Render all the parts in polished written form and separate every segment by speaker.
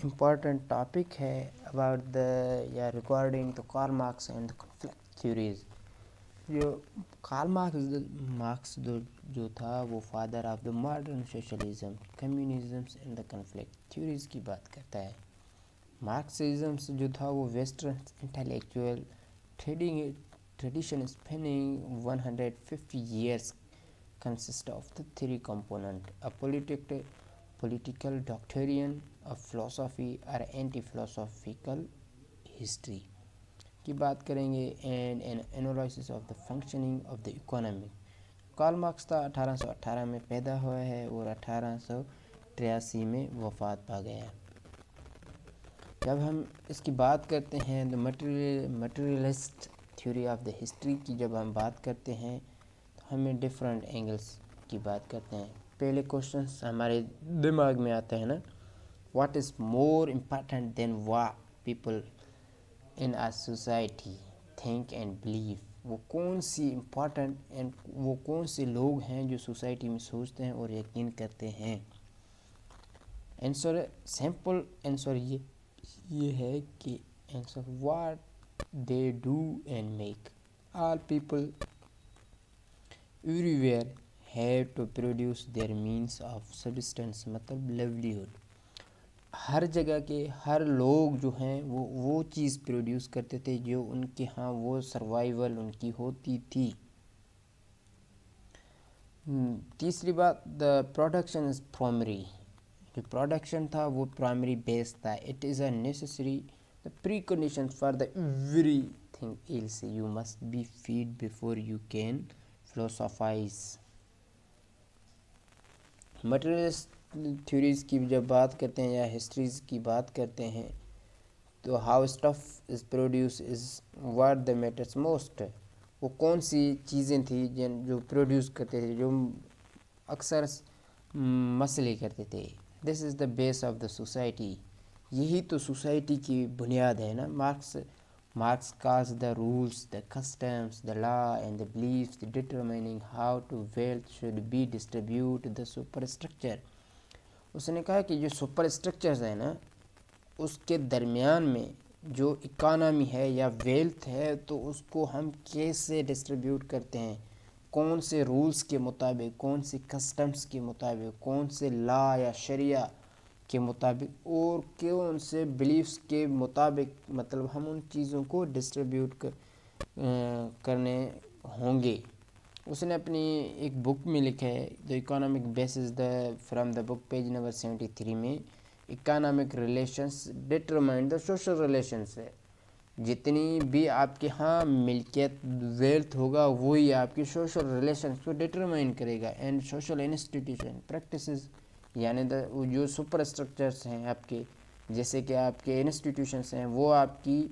Speaker 1: important topic ہے about the regarding the Karl Marx and the conflict theories. جو Karl Marx جو تھا وہ father of the modern socialism communisms and the conflict theories کی بات کرتا ہے. مارکسزمس جو تھا وہ western intellectual tradition spanning 150 years consist of the three component: a political doctrine, a philosophy or anti-philosophical history کی بات کریں گے and an analysis of the functioning of the economy. Karl Marx تھا 1818 میں پیدا ہوا ہے اور 1883 میں وفات پا گیا ہے. جب ہم اس کی بات کرتے ہیں the materialist theory of the history کی جب ہم بات کرتے ہیں تو ہمیں ڈفرینٹ اینگلس کی بات کرتے ہیں. پہلے کوشچنس ہمارے دماغ میں آتا ہے نا، what is more important than what people in a society think and believe. وہ کون سی امپورٹنٹ اینڈ وہ کون سے لوگ ہیں جو سوسائٹی میں سوچتے ہیں اور یقین کرتے ہیں. آنسر سمپل آنسر یہ ہے کہ answer what they do and make. All people everywhere have to produce their means of subsistence, مطلب لیولیہڈ. ہر جگہ کے ہر لوگ جو ہیں وہ چیز پروڈیوس کرتے تھے جو ان کے ہاں وہ سروائیول ان کی ہوتی تھی. تیسری بات، دا پروڈکشن از پرائمری. جو پروڈکشن تھا وہ پرائمری بیس تھا. It is a necessary the precondition for the everything else. You must be fed before you can philosophise. Materialist theories کی جب بات کرتے ہیں یا ہسٹریز کی بات کرتے ہیں تو how stuff is produce is what the matters most. وہ کون سی چیزیں تھیں جو پروڈیوس کرتے تھے جو اکثر مسئلے کرتے تھے. دس از دا بیس آف دا سوسائٹی. یہی تو سوسائٹی کی بنیاد ہے نا. Marx calls the rules, the customs, the law and the beliefs determining how to wealth should be distributed the superstructure. اس نے کہا کہ جو سپر اسٹرکچرز ہیں نا اس کے درمیان میں جو اکانومی ہے یا ویلتھ ہے تو اس کو ہم کیسے ڈسٹریبیوٹ کرتے ہیں، کون سے رولز کے مطابق، کون سے کسٹمز کے مطابق، کون سے لا یا شریعہ کے مطابق اور کون سے بلیفس کے مطابق، مطلب ہم ان چیزوں کو ڈسٹریبیوٹ کرنے ہوں گے. اس نے اپنی ایک بک میں لکھا ہے the economic bases the from the book page number 73 میں economic relations determine the social relations ہے. جتنی بھی آپ کے ہاں ملکیت ویلتھ ہوگا وہی آپ کی سوشل ریلیشنس کو ڈٹرمائن کرے گا. اینڈ سوشل انسٹیٹیوشن پریکٹسز یعنی جو سپر اسٹرکچرس ہیں آپ کے، جیسے کہ آپ کے انسٹیٹیوشنس ہیں، وہ آپ کی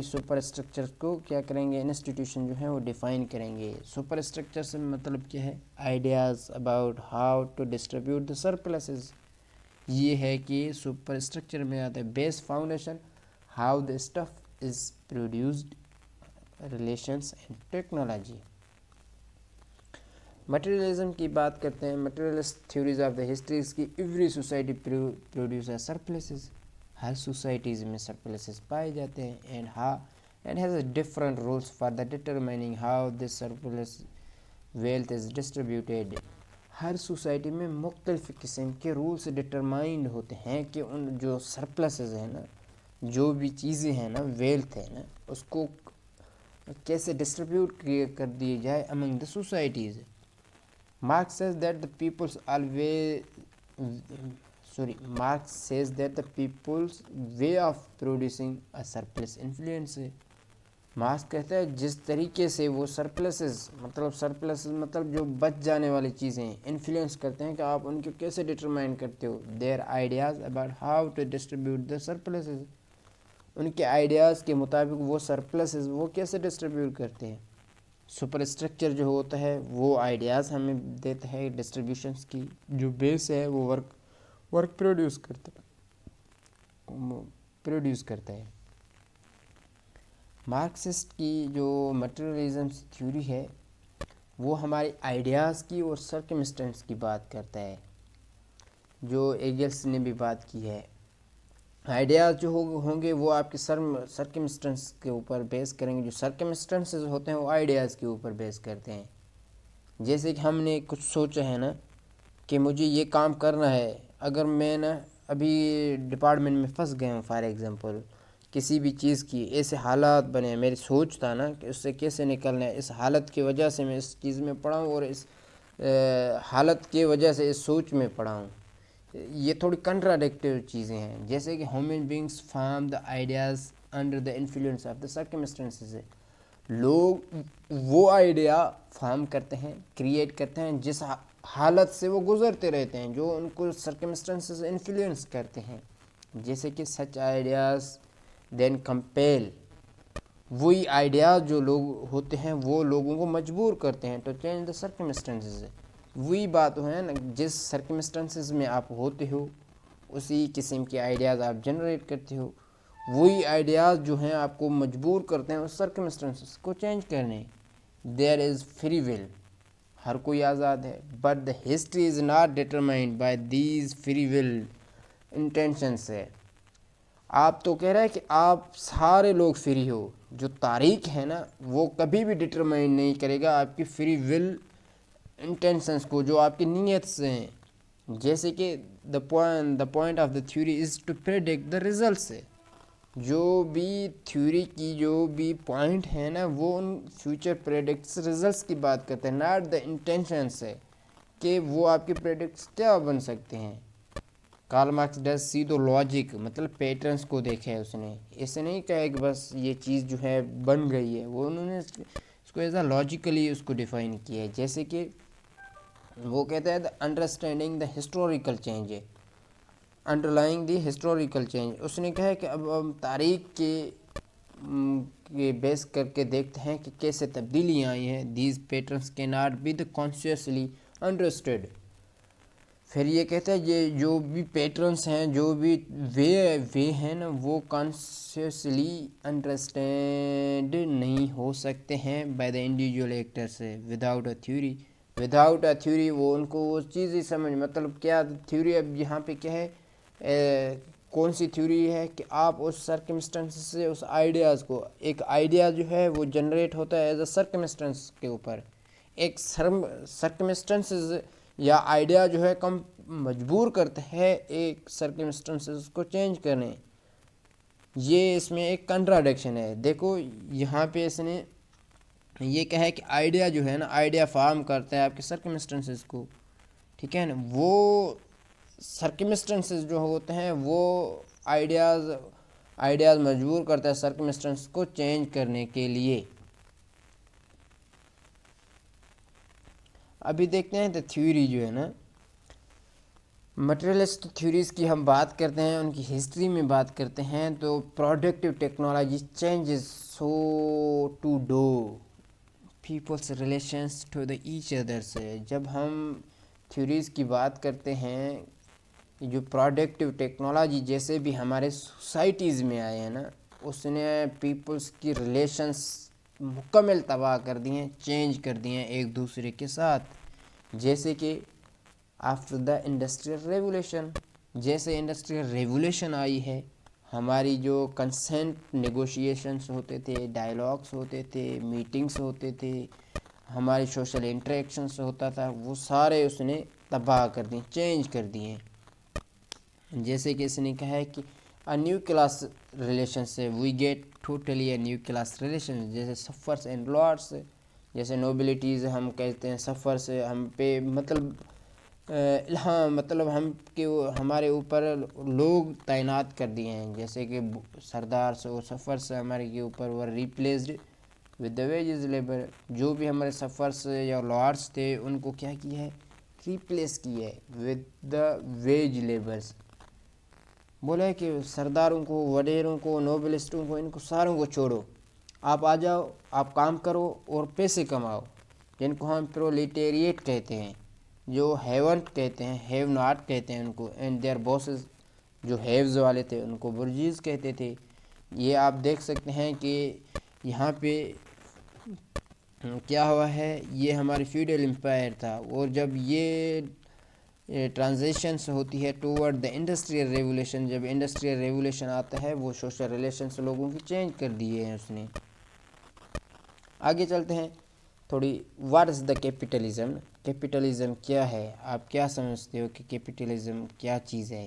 Speaker 1: سپر اسٹرکچرس کو کیا کریں گے، انسٹیٹیوشن جو ہیں وہ ڈیفائن کریں گے. سپر اسٹرکچر سے مطلب کیا ہے، ideas about how to distribute the surpluses. یہ ہے کہ سپر اسٹرکچر میں آتا ہے base foundation, how the stuff is produced, relations and technology. Materialism کی بات کرتے ہیں. Materialist theories of the histories کی ایوری سوسائٹی پروڈیوس سرپلسز. ہر سوسائٹیز میں سرپلسز پائے جاتے ہیں and has a different rules for the determining how this surplus wealth is distributed. ہر سوسائٹی میں مختلف قسم کے رولس ڈٹرمائنڈ ہوتے ہیں کہ ان جو سرپلسز ہیں نا، جو بھی چیزیں ہیں نا، ویلتھ ہے نا، اس کو کیسے ڈسٹریبیوٹ کر دیے جائے among the societies. Marx says that the people's way of producing a surplus influence. Marks کہتا ہے جس طریقے سے وہ سرپلسز مطلب جو بچ جانے والی چیزیں انفلوئنس کرتے ہیں کہ آپ ان کو کیسے ڈٹرمائن کرتے ہو. their ideas about how to distribute the surpluses. ان کے آئیڈیاز کے مطابق وہ سرپلسز وہ کیسے ڈسٹریبیوٹ کرتے ہیں. سپر اسٹرکچر جو ہوتا ہے وہ آئیڈیاز ہمیں دیتا ہے ڈسٹریبیوشنس کی، جو بیس ہے وہ ورک پروڈیوس کرتا ہے. مارکسسٹ کی جو مٹیریلزم تھیوری ہے وہ ہمارے آئیڈیاز کی اور سرکمسٹنس کی بات کرتا ہے. جو ایگلس نے بھی بات کی ہے. آئیڈیاز جو ہوں گے وہ آپ کے سرکمسٹنس کے اوپر بیس کریں گے. جو سرکمسٹنسز ہوتے ہیں وہ آئیڈیاز کے اوپر بیس کرتے ہیں. جیسے کہ ہم نے کچھ سوچا ہے نا کہ مجھے یہ کام کرنا ہے، اگر میں نا ابھی ڈپارٹمنٹ میں پھنس گیا ہوں فار ایگزامپل، کسی بھی چیز کی ایسے حالات بنے، میری سوچ تھا نا کہ اس سے کیسے نکلنا ہے، اس حالت کی وجہ سے میں اس چیز میں پڑا ہوں اور اس حالت کی وجہ سے اس سوچ میں پڑا ہوں. یہ تھوڑی کنٹراڈکٹیو چیزیں ہیں. جیسے کہ human beings form the ideas under the influence of the circumstances. لوگ وہ آئیڈیا فارم کرتے ہیں، کریٹ کرتے ہیں جس حالت سے وہ گزرتے رہتے ہیں، جو ان کو سرکمسٹنسز انفلوئنس کرتے ہیں. جیسے کہ سچ آئیڈیاز دین کمپیل. وہی آئیڈیاز جو لوگ ہوتے ہیں وہ لوگوں کو مجبور کرتے ہیں ٹو چینج دا سرکمسٹنسز. وہی بات ہے نا، جس سرکمسٹنسز میں آپ ہوتے ہو اسی قسم کے آئیڈیاز آپ جنریٹ کرتے ہو. وہی آئیڈیاز جو ہیں آپ کو مجبور کرتے ہیں اس سرکمسٹنسز کو چینج کرنے. دیر از فری ول. ہر کوئی آزاد ہے. But the history is not determined by these free will intentions. ہے آپ تو کہہ رہے ہیں کہ آپ سارے لوگ فری ہو. جو تاریخ ہے نا وہ کبھی بھی ڈٹرمائن نہیں کرے گا آپ کی فری ول انٹینشنس کو، جو آپ کی نیت سے ہیں. جیسے کہ the point of the theory is to predict the results. جو بھی تھیوری کی جو بھی پوائنٹ ہے نا وہ ان فیوچر پریڈکٹس ریزلٹس کی بات کرتے ہیں، ناٹ دا انٹینشنس ہے کہ وہ آپ کے پریڈکٹس کیا بن سکتے ہیں. Karl Marx does see the logic, مطلب پیٹرنس کو دیکھا ہے اس نے. ایسے نہیں کہا کہ بس یہ چیز جو ہے بن گئی ہے، وہ انہوں نے اس کو ایز اے لاجیکلی اس کو ڈیفائن کیا ہے. جیسے کہ وہ کہتا ہے the understanding the historical change ہے، underlying the historical change. اس نے کہا ہے کہ اب ہم تاریخ کے بیس کر کے دیکھتے ہیں کہ کیسے تبدیلیاں آئی ہیں. These patterns key not be the consciously understood. پھر یہ کہتا ہے یہ جو بھی پیٹرنس ہیں، جو بھی وے ہیں نا وہ کانشیسلی انڈرسٹینڈ نہیں ہو سکتے ہیں بائی دا انڈیویجول ایکٹر سے without a theory. Without a theory وہ ان کو وہ چیز ہی سمجھ، مطلب کیا تھیوری. اب یہاں پہ کیا ہے، کون سی تھیوری ہے کہ آپ اس سرکمسٹنس سے اس آئیڈیاز کو، ایک آئیڈیا جو ہے وہ جنریٹ ہوتا ہے ایز اے سرکمسٹنس کے اوپر. ایک سرکمسٹنسز یا آئیڈیا جو ہے کم مجبور کرتا ہے ایک سرکمسٹنسز کو چینج کرنے. یہ اس میں ایک کنٹراڈکشن ہے. دیکھو یہاں پہ اس نے یہ کہا ہے کہ آئیڈیا جو ہے نا، آئیڈیا فارم کرتا ہے آپ کے سرکمسٹنسز کو، ٹھیک ہے نا. وہ سرکمسٹنسز جو ہوتے ہیں وہ آئیڈیاز مجبور کرتا ہے سرکمسٹنس کو چینج کرنے کے لیے. ابھی دیکھتے ہیں تو تھیوری جو ہے نا، مٹیریلسٹ تھیوریز کی ہم بات کرتے ہیں، ان کی ہسٹری میں بات کرتے ہیں تو productive technology changes so to do peoples relations to the each other سے. جب ہم تھیوریز کی بات کرتے ہیں، جو پروڈکٹیو ٹیکنالوجی جیسے بھی ہمارے سوسائٹیز میں آئے ہیں نا، اس نے پیپلس کی ریلیشنس مکمل تباہ کر دی ہیں، چینج کر دی ہیں ایک دوسرے کے ساتھ. جیسے کہ آفٹر دا انڈسٹریل ریولیوشن، جیسے انڈسٹریل ریولیوشن آئی ہے، ہماری جو کنسنٹ نیگوشیشنس ہوتے تھے، ڈائلاگس ہوتے تھے، میٹنگس ہوتے تھے، ہماری سوشل انٹریکشنس ہوتا تھا، وہ سارے اس نے تباہ کر دیے، چینج کر دیے. جیسے کہ اس نے کہا ہے کہ a new class relation سے we get totally a new class relation. جیسے سفرس اینڈ لارڈس، جیسے نوبلٹیز ہم کہتے ہیں سفر سے ہم پہ مطلب الہام، مطلب ہمارے اوپر لوگ تعینات کر دیے ہیں. جیسے کہ سردار سے وہ سفر سے ہمارے کے اوپر وہ replaced with the wages labour. جو بھی ہمارے سفر سے یا لارڈس تھے ان کو کیا کیا ہے، ریپلیس کیا ہے ود دا ویج لیبرس. بولا ہے کہ سرداروں کو، وڈیروں کو، نوبلسٹوں کو، ان کو ساروں کو چھوڑو، آپ آ جاؤ، آپ کام کرو اور پیسے کماؤ. جن کو ہم پرولیٹیریٹ کہتے ہیں، جو ہیونٹ کہتے ہیں، ہیو ناٹ کہتے ہیں ان کو. اینڈ دیئر باسز جو ہیوز والے تھے ان کو برجیز کہتے تھے. یہ آپ دیکھ سکتے ہیں کہ یہاں پہ کیا ہوا ہے، یہ ہماری فیوڈل امپائر تھا. اور جب یہ ٹرانزیشنس ہوتی ہے ٹوورڈ دا انڈسٹریل ریولیوشن. جب انڈسٹریل ریولیوشن آتا ہے وہ سوشل ریلیشنس لوگوں کی چینج کر دیے ہیں اس نے. آگے چلتے ہیں تھوڑی. What is the capitalism? Capitalism کیا ہے؟ آپ کیا سمجھتے ہو کہ کیپیٹلزم کیا چیز ہے؟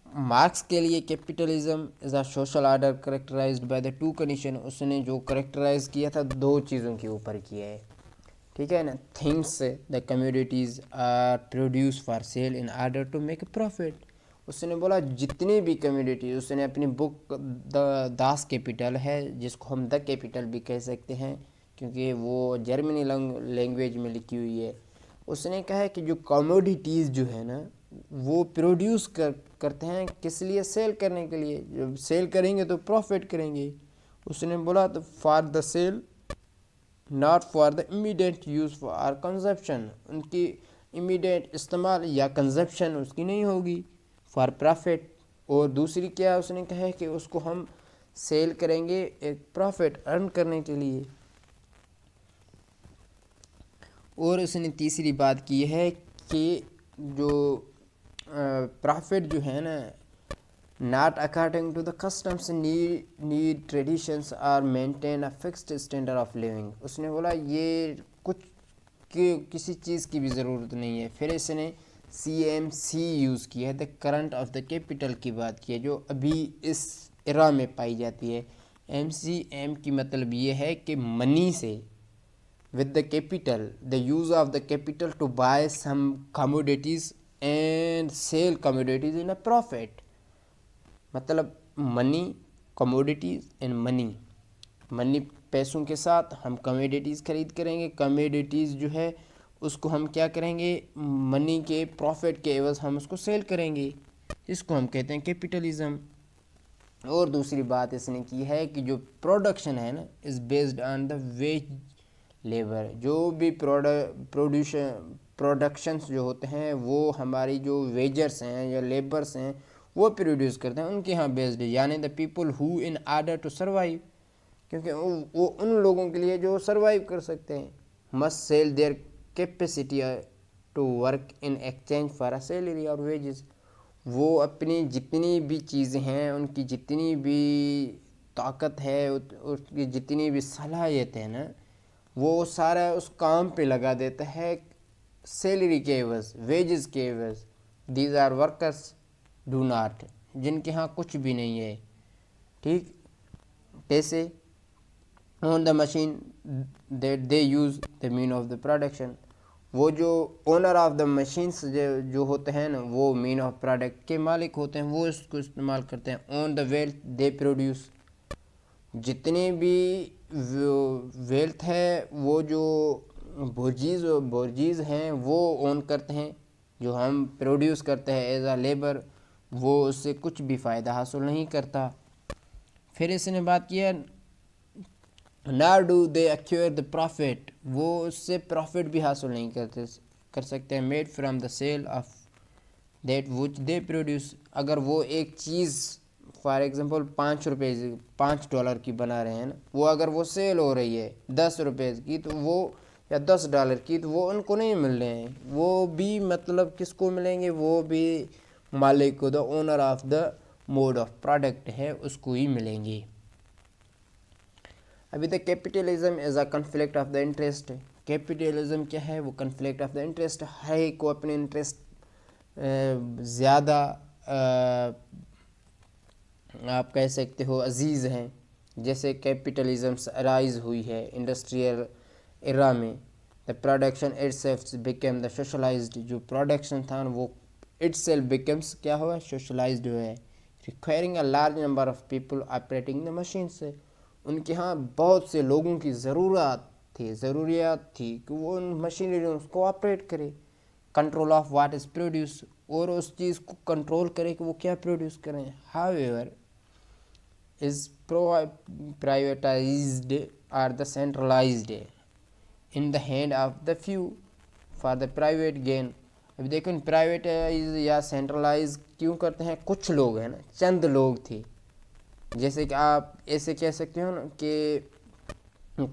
Speaker 1: مارکس کے لیے capitalism is a social order characterised by the two condition. اس نے جو کریکٹرائز کیا تھا دو چیزوں کے اوپر کیا ہے, ٹھیک ہے نا. Things the commodities are produce for sale in order to make a profit. اس نے بولا جتنی بھی کمیوڈیٹیز, اس نے اپنی بک داس کیپیٹل ہے جس کو ہم دا کیپیٹل بھی کہہ سکتے ہیں کیونکہ وہ جرمنی لینگویج میں لکھی ہوئی ہے. اس نے کہا ہے کہ جو کموڈیٹیز جو ہے نا وہ پروڈیوس کرتے ہیں کس لیے؟ سیل کرنے کے لیے. جب سیل کریں گے تو پروفٹ کریں گے. اس نے بولا تو for the sale not for the immediate use for consumption. ان کی امیڈیٹ استعمال یا کنزپشن اس کی نہیں ہوگی, فار پروفٹ. اور دوسری کیا اس نے کہا ہے کہ اس کو ہم سیل کریں گے ایک پروفٹ ارن کرنے کے لیے. اور اس نے تیسری بات کی ہے کہ جو پروفٹ جو ہے نا not according to the customs need traditions are maintain a fixed standard of living. اس نے بولا یہ کچھ کسی چیز کی بھی ضرورت نہیں ہے. پھر اس نے CMC یوز کیا ہے, the current of the capital کی بات کی ہے جو ابھی اس ایرا میں پائی جاتی ہے. MCM کی مطلب یہ ہے کہ منی سے with the capital, the use of the capital to buy some commodities and sell commodities in a profit. مطلب منی, commodities and money. منی پیسوں کے ساتھ ہم کمیڈیٹیز خرید کریں گے. کمیڈیٹیز جو ہے اس کو ہم کیا کریں گے؟ منی کے پروفٹ کے عوض ہم اس کو سیل کریں گے, اس کو ہم کہتے ہیں کیپیٹلزم. اور دوسری بات اس نے کی ہے کہ جو پروڈکشن ہے نا is based on the veg labour. جو بھی پروڈکشنز جو ہوتے ہیں وہ ہماری جو ویجرس ہیں یا لیبرس ہیں وہ پروڈیوس کرتے ہیں, ان کے ہاں بیسڈ ہے. یعنی the people who in order to survive, کیونکہ وہ ان لوگوں کے لیے جو سروائیو کر سکتے ہیں. Must sell their capacity to work in exchange for a salary اور ویجز. وہ اپنی جتنی بھی چیزیں ہیں, ان کی جتنی بھی طاقت ہے, اس کی جتنی بھی صلاحیت ہے نا, وہ سارا اس کام پہ لگا دیتا ہے سیلری کے عوض, ویجز کے عوض. These are workers do not, جن کے ہاں کچھ بھی نہیں ہے, ٹھیک. پیسے on the machine that they use the mean of the production. وہ جو اونر آف دا مشینس جو ہوتے ہیں نا وہ مین آف پروڈکٹ کے مالک ہوتے ہیں, وہ اس کو استعمال کرتے ہیں. آن دا ویلتھ دے پروڈیوس. جتنی بھی ویلتھ ہے وہ جو بورجیز ہیں وہ اون کرتے ہیں, جو ہم پروڈیوس کرتے ہیں ایز اے لیبر, وہ اس سے کچھ بھی فائدہ حاصل نہیں کرتا. پھر اس نے بات کیا نار ڈو دے ایکوئر دا پروفٹ. وہ اس سے پروفٹ بھی حاصل نہیں کر سکتے ہیں. Made from the sale of that which they produce. اگر وہ ایک چیز فار ایگزامپل $5 کی بنا رہے ہیں نا, وہ اگر وہ سیل ہو رہی ہے $10 کی تو وہ یا $10 کی, تو وہ ان کو نہیں مل رہے ہیں. وہ بھی مطلب کس کو ملیں گے؟ وہ بھی مالک کو, the owner of the mode of product ہے اس کو ہی ملیں گے. ابھی تک capitalism is a conflict of the interest. Capitalism کیا ہے؟ وہ کنفلکٹ آف دا انٹرسٹ. ہر ایک کو اپنے انٹرسٹ زیادہ آپ کہہ سکتے ہو عزیز ہیں. جیسے کیپیٹلزم رائز ہوئی ہے انڈسٹریل ایرا میں, the production itself become the socialised. جو پروڈکشن تھا وہ اٹ سیلف بیکمس کیا ہوا؟ سوشلائزڈ ہوا ہے. Requiring a large number of people operating the machine. سے ان کے ہاں بہت سے لوگوں کی ضروریات تھی کہ وہ ان مشینریوں کو آپریٹ کرے. Control of what is produce, اور اس چیز کو کنٹرول کرے کہ وہ کیا پروڈیوس کریں. How ever is privatized or the centralized in the hand of the few for the private gain. اب دیکھیں پرائیویٹائز یا سینٹرلائز کیوں کرتے ہیں؟ کچھ لوگ ہیں نا, چند لوگ تھے. جیسے کہ آپ ایسے کہہ سکتے ہو نا کہ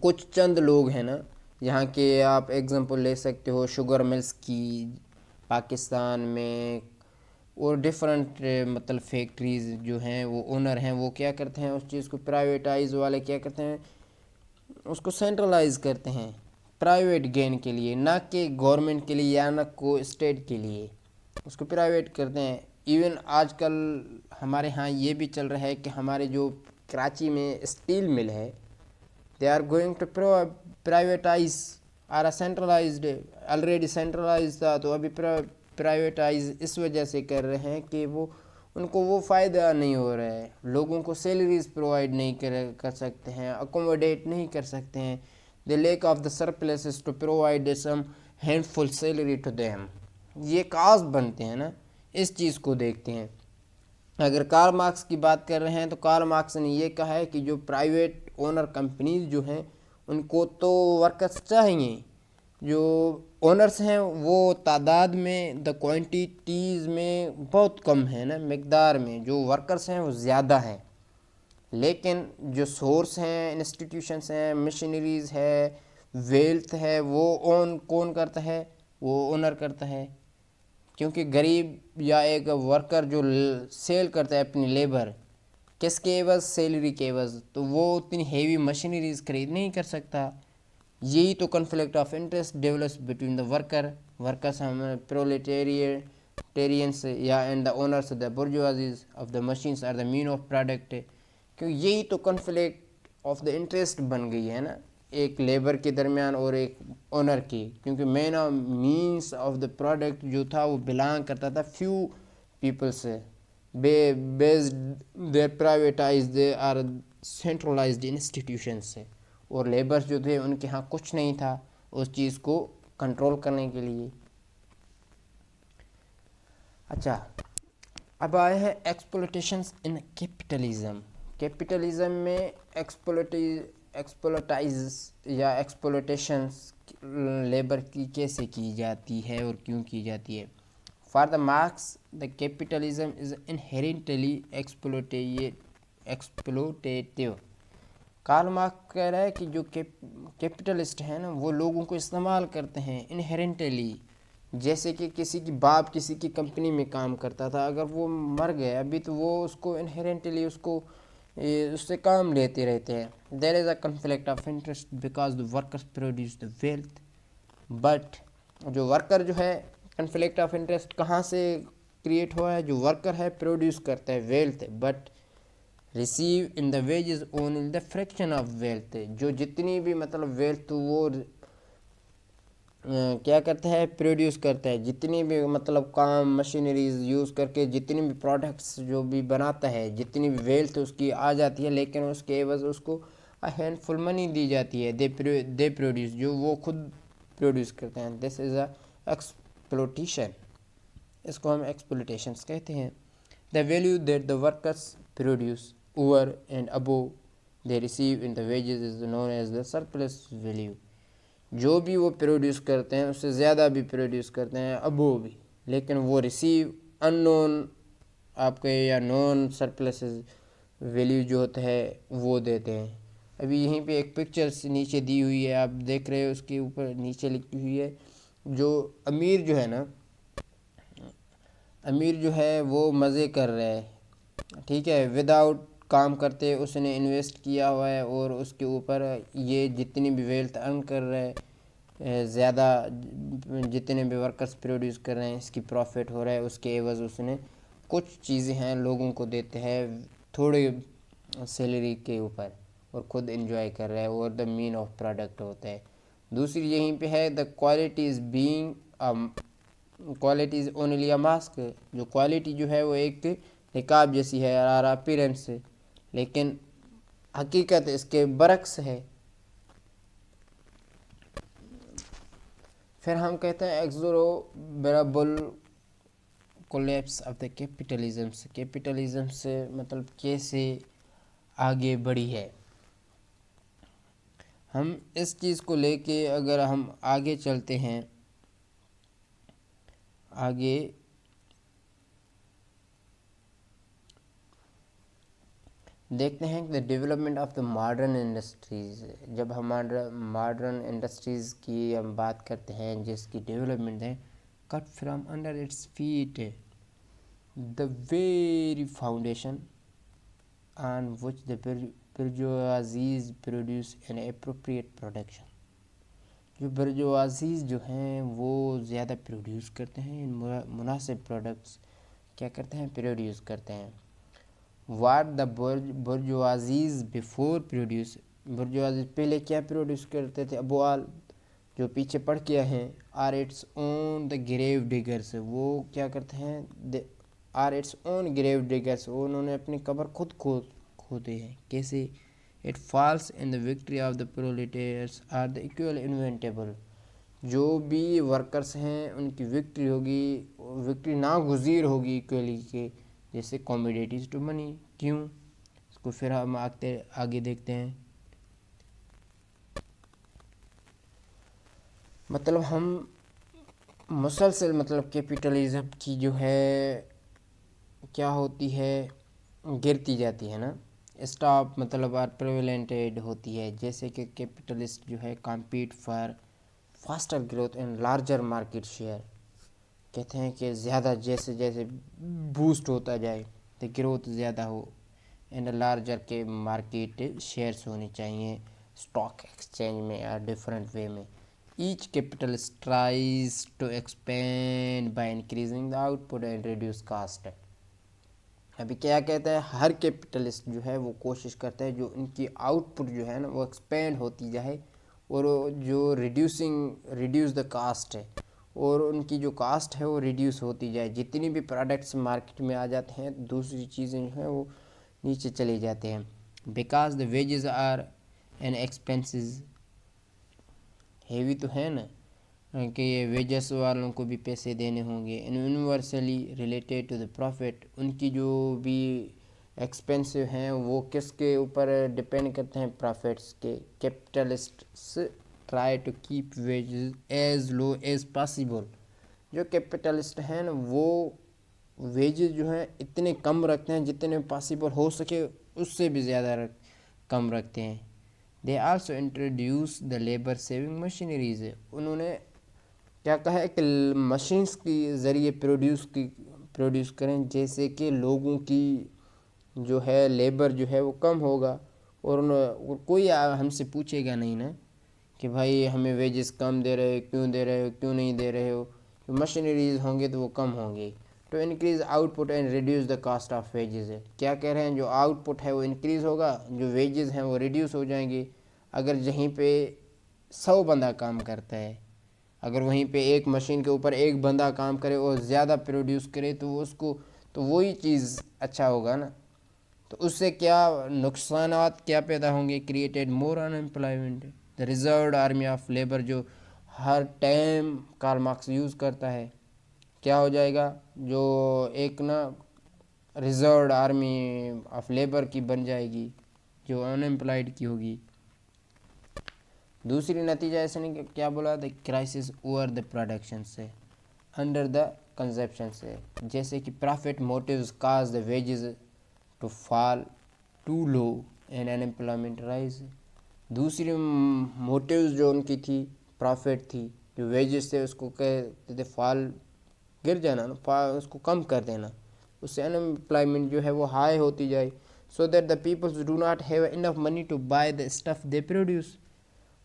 Speaker 1: کچھ چند لوگ ہیں نا یہاں کے آپ ایگزامپل لے سکتے ہو شوگر ملز کی پاکستان میں، اور ڈفرنٹ مطلب فیکٹریز جو ہیں وہ اونر ہیں وہ کیا کرتے ہیں اس چیز کو پرائیویٹائز والے کیا کرتے ہیں اس کو سینٹرلائز کرتے ہیں پرائیویٹ گین کے لیے، نہ کہ گورنمنٹ کے لیے یا نہ کو اسٹیٹ کے لیے، اس کو پرائیویٹ کرتے ہیں۔ ایون آج کل ہمارے ہاں یہ بھی چل رہا ہے کہ ہمارے جو کراچی میں اسٹیل مل ہے they are going to privatize اور سینٹرلائزڈ، آلریڈی سینٹرلائز تھا تو ابھی پرائیویٹائز اس وجہ سے کر رہے ہیں کہ وہ ان کو وہ فائدہ نہیں ہو رہا ہے، لوگوں کو سیلریز پرووائڈ نہیں کر سکتے ہیں، اکوموڈیٹ نہیں کر سکتے ہیں، the lack of the surpluses to provide some handful salary to them، یہ کاز بنتے ہیں نا، اس چیز کو دیکھتے ہیں۔ اگر کارل مارکس کی بات کر رہے ہیں تو کارل مارکس نے یہ کہا ہے کہ جو پرائیویٹ اونر کمپنیز جو ہیں ان کو تو ورکرز چاہیے، جو اونرز ہیں وہ تعداد میں دا کوانٹیٹیز میں بہت کم ہے نا، مقدار میں جو ورکرز ہیں وہ زیادہ ہیں، لیکن جو سورس ہیں، انسٹیٹیوشنس ہیں، مشینریز ہے، ویلتھ ہے، وہ کون کرتا ہے؟ وہ اونر کرتا ہے، کیونکہ غریب یا ایک ورکر جو سیل کرتا ہے اپنی لیبر کس کے عوض؟ سیلری کے عوض، تو وہ اتنی ہیوی مشینریز خرید نہیں کر سکتا۔ یہی تو conflict of interest develops between the workers ہم پرولیٹیرینس یا and the owners the bourgeoisies of the machines are the mean of product, کیونکہ یہی تو کنفلکٹ آف دا انٹرسٹ بن گئی ہے نا ایک لیبر کے درمیان اور ایک اونر کی، کیونکہ main means of the product جو تھا وہ بلانگ کرتا تھا فیو پیپل سے، based they privatize they are centralized institution سے، اور لیبرز جو تھے ان کے ہاں کچھ نہیں تھا اس چیز کو کنٹرول کرنے کے لیے۔ اچھا، اب آئے ہیں ایکسپلوٹیشنز ان کیپٹلزم۔ کیپٹلزم میں ایکسپلوٹائز یا ایکسپلوٹیشنز لیبر کی کیسے کی جاتی ہے اور کیوں کی جاتی ہے؟ For the Marx the capitalism is inherently exploitative. Karl Marx کہہ رہا ہے کہ جو کیپٹلسٹ ہیں نا وہ لوگوں کو استعمال کرتے ہیں انہیرنٹلی، جیسے کہ کسی کی باپ کسی کی کمپنی میں کام کرتا تھا، اگر وہ مر گیا ابھی تو وہ اس کو انہیرنٹلی اس سے کام لیتے رہتے ہیں۔ There is a conflict of interest because the workers produce the wealth, but جو ورکر جو ہے کنفلکٹ آف انٹرسٹ کہاں سے کریٹ ہوا ہے؟ جو ورکر ہے پروڈیوس کرتا ہے wealth, but receive in the wages only the fraction of wealth, جو جتنی بھی مطلب ویلتھ وہ کیا کرتا ہے؟ پروڈیوس کرتا ہے، جتنی بھی مطلب کام مشینریز یوز کر کے جتنی بھی پروڈکٹس جو بھی بناتا ہے، جتنی بھی ویلتھ اس کی آ جاتی ہے، لیکن اس کے عوض اس کو ہینڈ فل منی دی جاتی ہے، دے پروڈیوس، جو وہ خود پروڈیوس کرتے ہیں۔ دس از اے ایکسپلوٹیشن، اس کو ہم ایکسپلوٹیشنس کہتے ہیں۔ The value that the workers produce over and above they receive in the wages is known as the surplus value, جو بھی وہ پروڈیوس کرتے ہیں اس سے زیادہ بھی پروڈیوس کرتے ہیں ابو بھی، لیکن وہ ریسیو ان نون آپ کے یا نون سرپلس ویلیو جو ہوتا ہے وہ دیتے ہیں۔ ابھی یہیں پہ ایک پکچر نیچے دی ہوئی ہے، آپ دیکھ رہے ہو، اس کے اوپر نیچے لکھی ہوئی ہے جو امیر جو ہے نا، امیر جو ہے وہ مزے کر رہا ہے، ٹھیک ہے، وداؤٹ کام کرتے اس نے انویسٹ کیا ہوا ہے، اور اس کے اوپر یہ جتنی بھی ویلتھ ارن کر رہا ہے، زیادہ جتنے بھی ورکرز پروڈیوس کر رہے ہیں اس کی پروفٹ ہو رہا ہے، اس کے عوض اس نے کچھ چیزیں ہیں لوگوں کو دیتے ہیں تھوڑے سیلری کے اوپر، اور خود انجوائے کر رہا ہے، اور دا مین آف پروڈکٹ ہوتا ہے۔ دوسری یہیں پہ ہے the quality is being quality is only a mask, جو کوالٹی جو ہے وہ ایک نقاب جیسی ہے اور اپیرنس سے، لیکن حقیقت اس کے برعکس ہے۔ پھر ہم کہتے ہیں ایکزوربل کولیپس آف دا کیپٹلزم سے مطلب کیسے آگے بڑھی ہے۔ ہم اس چیز کو لے کے اگر ہم آگے چلتے ہیں، دیکھتے ہیں کہ development of the modern industries. جب ہم ماڈرن انڈسٹریز کی ہم بات کرتے ہیں جس کی ڈیولپمنٹ ہے، cut from under its feet the very foundation on which the bourgeoisies produce and appropriate production. جو برجوازیز جو ہیں وہ زیادہ پروڈیوس کرتے ہیں، مناسب پروڈکٹس کیا کرتے ہیں، پروڈیوس کرتے ہیں. واٹ دا برجوازیز بیفور پروڈیوس، برجوازیز پہلے کیا پروڈیوس کرتے تھے، ابوال جو پیچھے پڑھ کے ہیں، آر اٹس اون دا گریو ڈگرس، وہ کیا کرتے ہیں، آر اٹس اون گریو ڈگرس، انہوں نے اپنی قبر خود کھودے ہیں. کیسے، it falls in the victory of the proletarians are the equal inevitable. جو بھی ورکرس ہیں ان کی وکٹری ہوگی، وکٹری ناگزیر ہوگی ایکولی کے، جیسے کموڈیٹیز ٹو منی. کیوں، اس کو پھر ہم آگے دیکھتے ہیں. مطلب ہم مسلسل مطلب کیپیٹلزم کی جو ہے کیا ہوتی ہے، گرتی جاتی ہے نا. اسٹاپ مطلب آر پریولنٹیڈ ہوتی ہے، جیسے کہ کیپیٹلسٹ جو ہے compete for faster growth and larger market share. کہتے ہیں کہ زیادہ جیسے جیسے بوسٹ ہوتا جائے تو گروتھ زیادہ ہو، اینڈ لارجر کے مارکیٹ شیئرس ہونے چاہیے اسٹاک ایکسچینج میں یا ڈفرینٹ وے میں. Each capitalist tries to expand by increasing the output and reduce cost. ابھی کیا کہتا ہے، ہر کیپیٹلسٹ جو ہے وہ کوشش کرتا ہے جو ان کی آؤٹ پٹ جو ہے نا وہ ایکسپینڈ ہوتی جائے، اور جو ریڈیوس دا کاسٹ ہے، اور ان کی جو کاسٹ ہے وہ ریڈیوس ہوتی جائے. جتنی بھی پروڈکٹس مارکیٹ میں آ جاتے ہیں دوسری چیزیں جو ہیں وہ نیچے چلے جاتے ہیں. Because the wages are an expenses, heavy تو ہے نا کہ یہ ویجز والوں کو بھی پیسے دینے ہوں گے. Universally related to the profit, ان کی جو بھی ایکسپینسو ہیں وہ کس کے اوپر ڈپینڈ کرتے ہیں، پروفٹس کے. Capitalists try to keep wages as low as possible. جو کیپٹلسٹ ہیں نا وہ ویجز جو ہیں اتنے کم رکھتے ہیں جتنے پاسیبل ہو سکے اس سے بھی زیادہ کم رکھتے ہیں. They also introduce the labour saving machineries. انہوں نے کیا کہا ہے کہ مشینس کی ذریعے پروڈیوس کریں، جیسے کہ لوگوں کی جو ہے لیبر جو ہے وہ کم ہوگا، اور کوئی ہم سے پوچھے گا نہیں نا کہ بھائی ہمیں ویجز کم دے رہے ہو، کیوں دے رہے ہو، کیوں نہیں دے رہے ہو. مشینریز ہوں گے تو وہ کم ہوں گے. To increase output and reduce the cost of wages. کیا کہہ رہے ہیں، جو آؤٹ پٹ ہے وہ انکریز ہوگا، جو ویجز ہیں وہ ریڈیوس ہو جائیں گے. اگر یہیں پہ 100 بندہ کام کرتا ہے، اگر وہیں پہ ایک مشین کے اوپر ایک بندہ کام کرے اور زیادہ پروڈیوس کرے تو اس کو تو وہی چیز اچھا ہوگا نا. تو اس سے کیا نقصانات کیا پیدا ہوں گے، created more in employment. The reserved army of labour, جو ہر ٹائم کارل مارکس یوز کرتا ہے، کیا ہو جائے گا، جو ایک نا ریزروڈ آرمی آف لیبر کی بن جائے گی جو ان امپلائڈ کی ہوگی. دوسری نتیجہ ایسے نہیں کہ کیا بولا، the crisis over the production سے، انڈر دا کنزپشن سے. جیسے کہ profit motives cause the wages to fall to low and unemployment rise. دوسری موٹیوز جو ان کی تھی، پرافٹ تھی، جو ویجز تھے اس کو کہتے تھے فال، گر جانا نا، اس کو کم کر دینا، اس سے ان امپلائمنٹ جو ہے وہ ہائی ہوتی جائے. So that the peoples do not have enough money to buy the stuff they produce.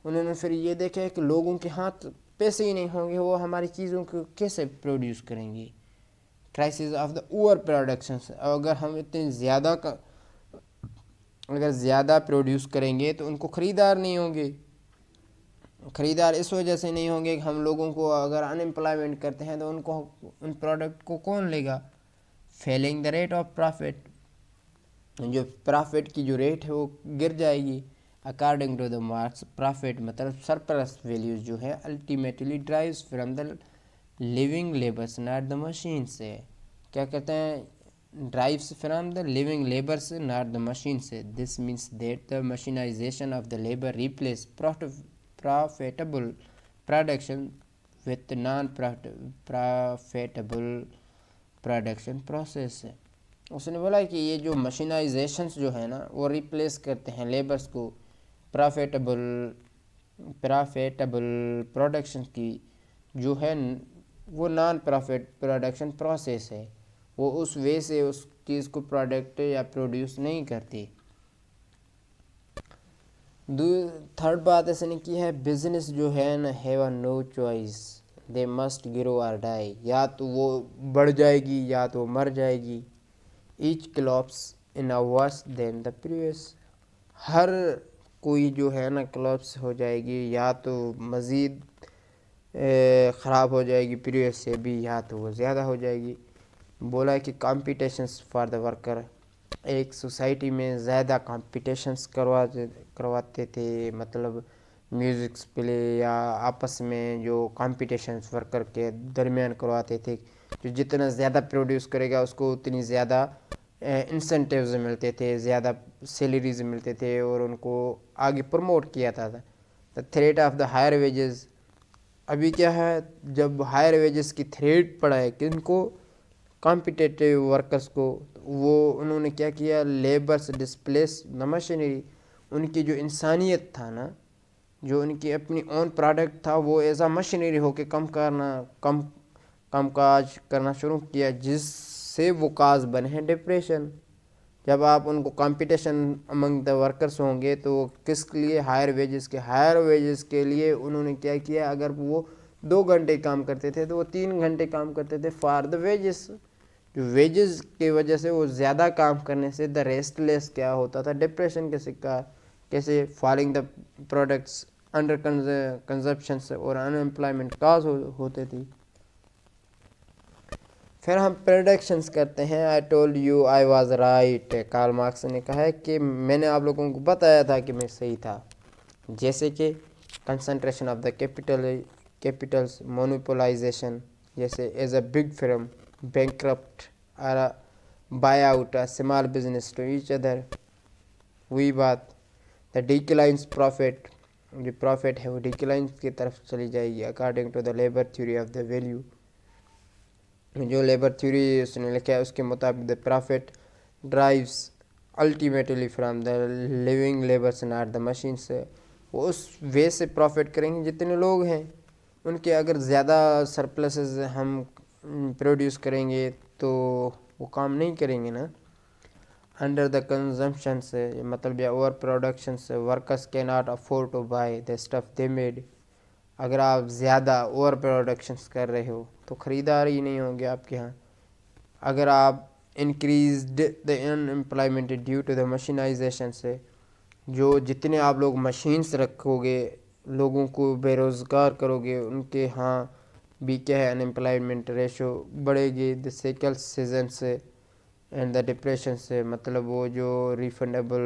Speaker 1: انہوں نے پھر یہ دیکھا ہے کہ لوگوں کے ہاتھ پیسے ہی نہیں ہوں گے، وہ ہماری چیزوں کو کیسے پروڈیوس کریں گے. Crisis of the over production. اگر ہم اتنے زیادہ پروڈیوس کریں گے تو ان کو خریدار نہیں ہوں گے. خریدار اس وجہ سے نہیں ہوں گے کہ ہم لوگوں کو اگر ان امپلائمنٹ کرتے ہیں تو ان پروڈکٹ کو کون لے گا. Falling the rate of profit, جو پرافٹ کی جو ریٹ ہے وہ گر جائے گی. According to the Marx, profit مطلب سرپلس ویلیوز جو ہے ultimately derives from the living labours not the machine سے. کیا کہتے ہیں، derives from the living labours not the machine سے. This means that the mechanisation of the labour replace profitable production with non-profitable production process. اس نے بولا کہ یہ جو مشینائزیشنس جو ہے نا وہ ریپلیس کرتے ہیں لیبرس کو پرافیٹیبل پروڈکشن کی جو ہے وہ نان پرافٹ پروڈکشن پروسیس ہے، وہ اس وے سے اس چیز کو پروڈکٹ یا پروڈیوس نہیں کرتی۔ تھرڈ بات اس نے کی ہے بزنس جو ہے نا have a no choice they must grow or die, یا تو وہ بڑھ جائے گی یا تو مر جائے گی۔ H کلوپس in a verse then the previous, ہر کوئی جو ہے نا کلوپس ہو جائے گی یا تو مزید خراب ہو جائے گی پریویس سے بھی، یا تو وہ زیادہ ہو جائے گی۔ بولا کہ کمپٹیشنس فار دا ورکر، ایک سوسائٹی میں زیادہ کمپٹیشنس کرواتے تھے، مطلب میوزکس پلے یا آپس میں جو کمپٹیشنس ورکر کے درمیان کرواتے تھے، جو جتنا زیادہ پروڈیوس کرے گا اس کو اتنی زیادہ انسینٹیوز ملتے تھے، زیادہ سیلریز ملتے تھے اور ان کو آگے پروموٹ کیا تھا۔ The threat of the higher wages, ابھی کیا ہے جب ہائر ویجز کی تھریٹ پڑا ہے کن کو، کمپٹیٹیو ورکرز کو، وہ انہوں نے کیا کیا لیبرس ڈسپلیس دا مشینری، ان کی جو انسانیت تھا نا، جو ان کی اپنی اون پروڈکٹ تھا وہ ایز اے مشینری ہو کے کم کاج کرنا شروع کیا، جس سے وہ کاز بنے ہیں ڈپریشن۔ جب آپ ان کو کمپٹیشن امنگ دا ورکرز ہوں گے تو کس کے لیے، ہائر ویجز کے لیے انہوں نے کیا کیا، اگر وہ 2 گھنٹے کام کرتے تھے تو وہ 3 گھنٹے کام کرتے تھے فار دا ویجز، جو ویجز کی وجہ سے وہ زیادہ کام کرنے سے دا ریسٹ لیس کیا ہوتا تھا، ڈپریشن کے شکار، کیسے falling the products under consumption سے اور ان امپلائمنٹ کاز ہوتے تھی۔ پھر ہم پریڈکشنز کرتے ہیں، I told you I was right, Karl Marx نے کہا ہے کہ میں نے آپ لوگوں کو بتایا تھا کہ میں صحیح تھا، جیسے کہ concentration of the capitals, monopolisation, جیسے as a big firm bankrupt or buy out small business to each other, وہی بات۔ دا ڈیکلائنس پروفٹ، جو پروفٹ ہے وہ ڈیکلائنس کی طرف چلی جائے گی according to the labour theory of the value, جو لیبر تھیوری اس نے لکھا ہے اس کے مطابق the profit derives ultimately from the living labours not the machines, وہ اس وے سے پروفٹ کریں گے جتنے لوگ ہیں ان کے، اگر زیادہ سرپلسز ہم پروڈیوس کریں گے تو وہ کام نہیں کریں گے نا۔ انڈر دا کنزمپشن سے مطلب یا اوور پروڈکشن سے ورکرس کی not afford to buy the stuff they made, اگر آپ زیادہ اوور پروڈکشنس کر رہے ہو تو خریدار ہی نہیں ہوں گے آپ کے ہاں۔ اگر آپ increased the unemployment due to the mechanisation سے، جو جتنے آپ لوگ مشینس رکھو گے، لوگوں کو بے روزگار کرو گے، ان کے ہاں بھی کیا ہے ان امپلائمنٹ ریشو بڑھے گی۔ دا سیکل سیزن سے اینڈ دا ڈپریشن سے، مطلب وہ جو ریفنڈیبل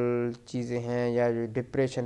Speaker 1: چیزیں ہیں یا جو ڈپریشن